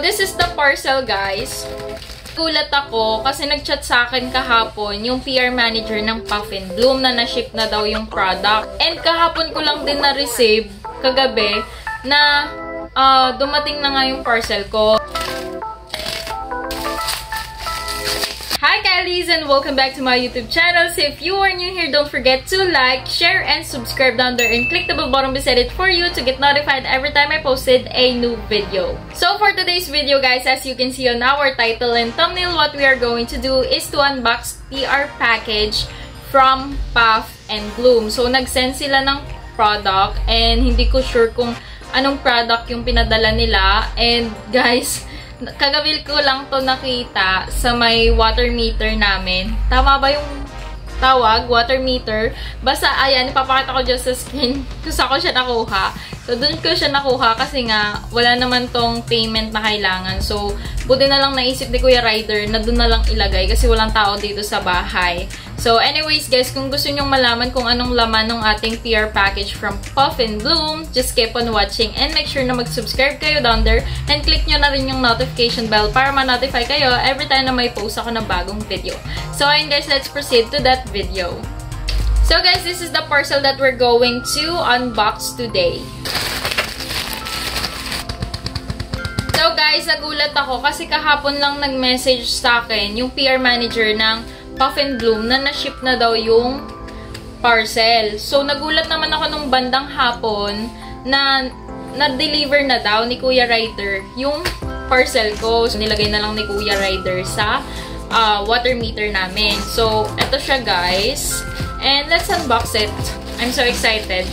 This is the parcel, guys. Gulat ako kasi nag-chat sa akin kahapon yung PR manager ng Puff and Bloom na na-ship na daw yung product. And kahapon ko lang din na-receive kagabi na dumating na nga yung parcel ko. Hi Kylies and welcome back to my YouTube channel. So if you are new here, don't forget to like, share, and subscribe down there and click the bell button beside it for you to get notified every time I posted a new video. So for today's video, guys, as you can see on our title and thumbnail, what we are going to do is to unbox PR package from Puff and Bloom. So nag-send sila ng product and hindi ko sure kung anong product yung pinadala nila. And guys, kagabi ko lang to nakita sa may water meter namin. Tama ba yung tawag? Water meter? Basta, ayan, ipapakita ko dyan sa screen kung saan ko siya nakuha. So, dun ko siya nakuha kasi nga, wala naman tong payment na kailangan. So, buti na lang naisip ni Kuya Ryder na dun na lang ilagay kasi walang tao dito sa bahay. So, anyways, guys, kung gusto nyong malaman kung anong laman ng ating PR package from Puff and Bloom, just keep on watching and make sure na mag-subscribe kayo down there and click nyo na rin yung notification bell para ma-notify kayo every time na may post ako ng bagong video. So, ayun guys, let's proceed to that video. So, guys, this is the parcel that we're going to unbox today. So, guys, nagulat ako kasi kahapon lang nag-message sa akin yung PR manager ng Puff and Bloom na na-ship na daw yung parcel. So, nagulat naman ako nung bandang hapon na na-deliver na daw ni Kuya Ryder yung parcel ko. So, nilagay na lang ni Kuya Ryder sa water meter namin. So, eto siya, guys. And let's unbox it. I'm so excited.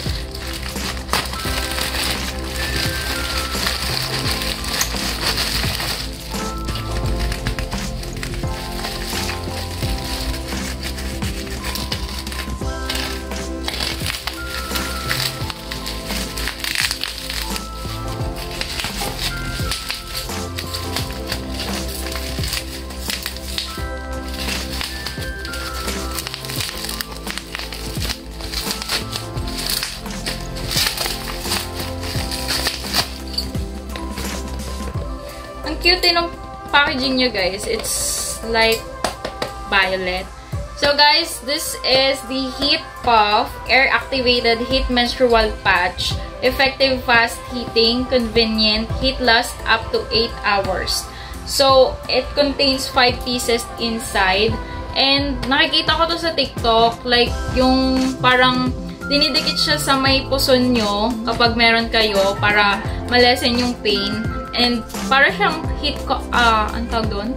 Cute ng packaging nyo, guys. It's light violet. So, guys, this is the Heat Puff Air-Activated Heat Menstrual Patch. Effective, fast heating, convenient, heat last up to 8 hours. So, it contains 5 pieces inside. And, nakikita ko to sa TikTok. Like, yung parang dinidikit siya sa may puson nyo kapag meron kayo para malesen yung pain. And para siyang ang tawag doon?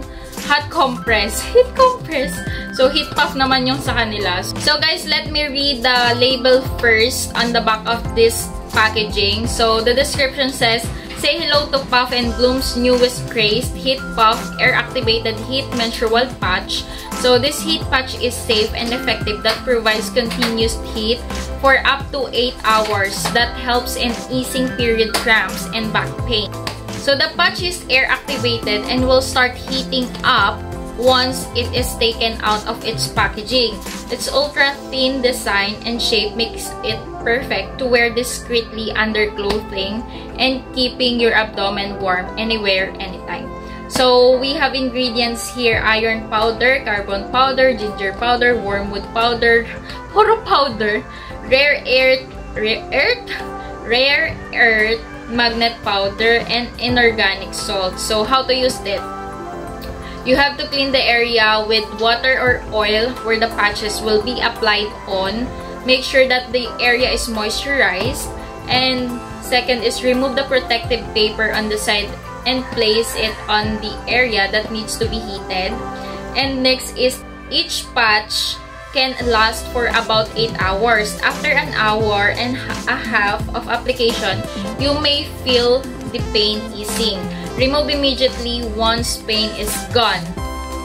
Hot compress. Heat compress. So, heat puff naman yung sa kanila. So, guys, let me read the label first on the back of this packaging. So, the description says, say hello to Puff and Bloom's newest craze, Heat Puff Air-Activated Heat Menstrual Patch. So, this heat patch is safe and effective that provides continuous heat for up to 8 hours that helps in easing period cramps and back pain. So, the patch is air-activated and will start heating up once it is taken out of its packaging. Its ultra-thin design and shape makes it perfect to wear discreetly under clothing and keeping your abdomen warm anywhere, anytime. So, we have ingredients here: iron powder, carbon powder, ginger powder, wormwood powder, puro powder, rare earth, magnet powder, and inorganic salt. So, how to use it? You have to clean the area with water or oil where the patches will be applied on. Make sure that the area is moisturized. And second is remove the protective paper on the side and place it on the area that needs to be heated. And next is each patch can last for about 8 hours. After an hour and a half of application, you may feel the pain easing. Remove immediately once pain is gone.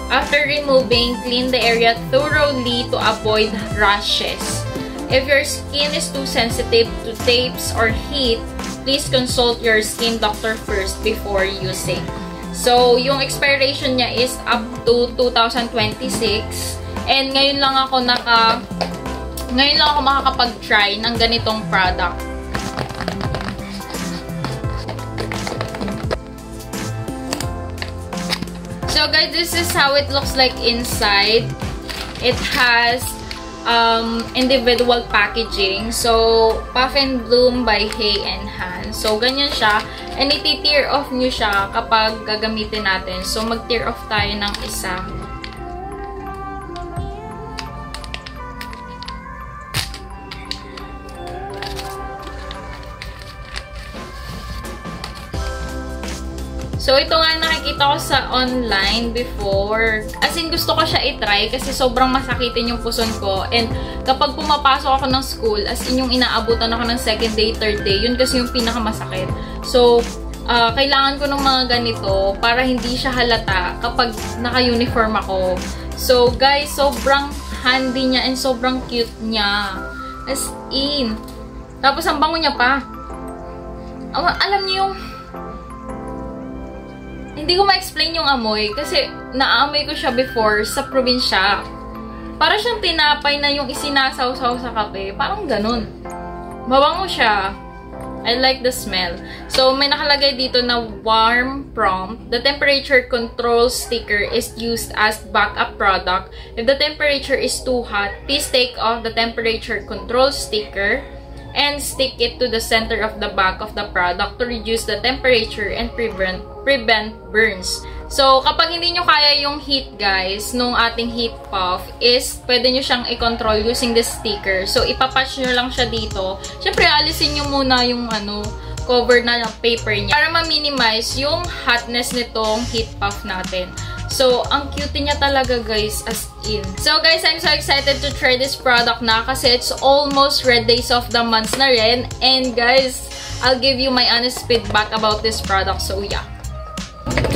After removing, clean the area thoroughly to avoid rashes. If your skin is too sensitive to tapes or heat, please consult your skin doctor first before using. So, yung expiration niya is up to 2026. And ngayon lang ako makakapag-try ng ganitong product. So guys, this is how it looks like inside. It has individual packaging. So, Puff and Bloom by Hey and Han. So, ganyan siya. And iti-tear off nyo siya kapag gagamitin natin. So, mag-tear off tayo ng isa. So, ito nga nakikita ko sa online before. As in, gusto ko siya itry kasi sobrang masakitin yung puson ko. And kapag pumapasok ako ng school, as in yung inaabutan ako ng second day, third day, yun kasi yung pinakamasakit. So, kailangan ko ng mga ganito para hindi siya halata kapag naka-uniform ako. So, guys, sobrang handy niya and sobrang cute niya. As in. Tapos, ang bango niya pa. Alam niyo yung hindi ko ma-explain yung amoy kasi naaamoy ko siya before sa probinsya. Para siyang tinapay na yung isinasaw-saw sa kape. Parang ganun. Mabango siya. I like the smell. So, may nakalagay dito na warm prompt. The temperature control sticker is used as backup product. If the temperature is too hot, please take off the temperature control sticker and stick it to the center of the back of the product to reduce the temperature and prevent burns. So, kapag hindi nyo kaya yung heat, guys, nung ating heat puff, is pwede nyo siyang i-control using this sticker. So, ipapatch nyo lang siya dito. Siyempre, alisin nyo muna yung cover na ng paper niya para ma-minimize yung hotness nitong heat puff natin. So, ang cute niya talaga, guys, as in. So, guys, I'm so excited to try this product na kasi it's almost red days of the month na rin. And, guys, I'll give you my honest feedback about this product. So, yeah.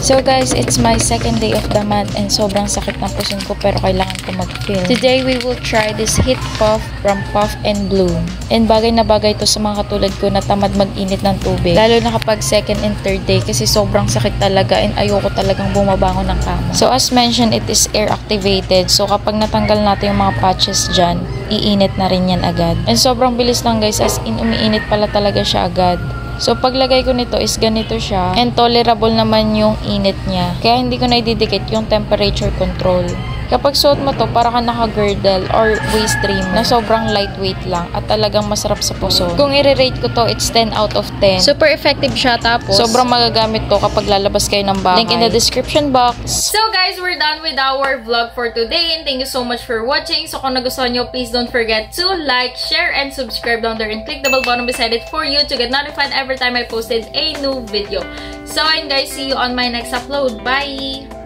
So guys, it's my second day of the month and sobrang sakit ng puson ko pero kailangan ko mag-film. Today, we will try this Heat Puff from Puff and Bloom. And bagay na bagay to sa mga katulad ko na tamad mag-init ng tubig. Lalo na kapag second and third day kasi sobrang sakit talaga and ayoko talagang bumabangon ng kama. So as mentioned, it is air activated. So kapag natanggal natin yung mga patches dyan, iinit na rin yan agad. And sobrang bilis lang guys, as in umiinit pala talaga siya agad. So, paglagay ko nito is ganito siya. And tolerable naman yung init niya. Kaya hindi ko na ididikit yung temperature control. Kapag suot mo to, para ka naka-girdle or waist trim na sobrang lightweight lang at talagang masarap sa puso. Kung i-rate ko to, it's 10 out of 10. Super effective siya, tapos sobrang magagamit to kapag lalabas kayo ng bahay. Link in the description box. So guys, we're done with our vlog for today and thank you so much for watching. So kung nagustuhan nyo, please don't forget to like, share, and subscribe down there and click the bell button beside it for you to get notified every time I posted a new video. So and guys, see you on my next upload. Bye!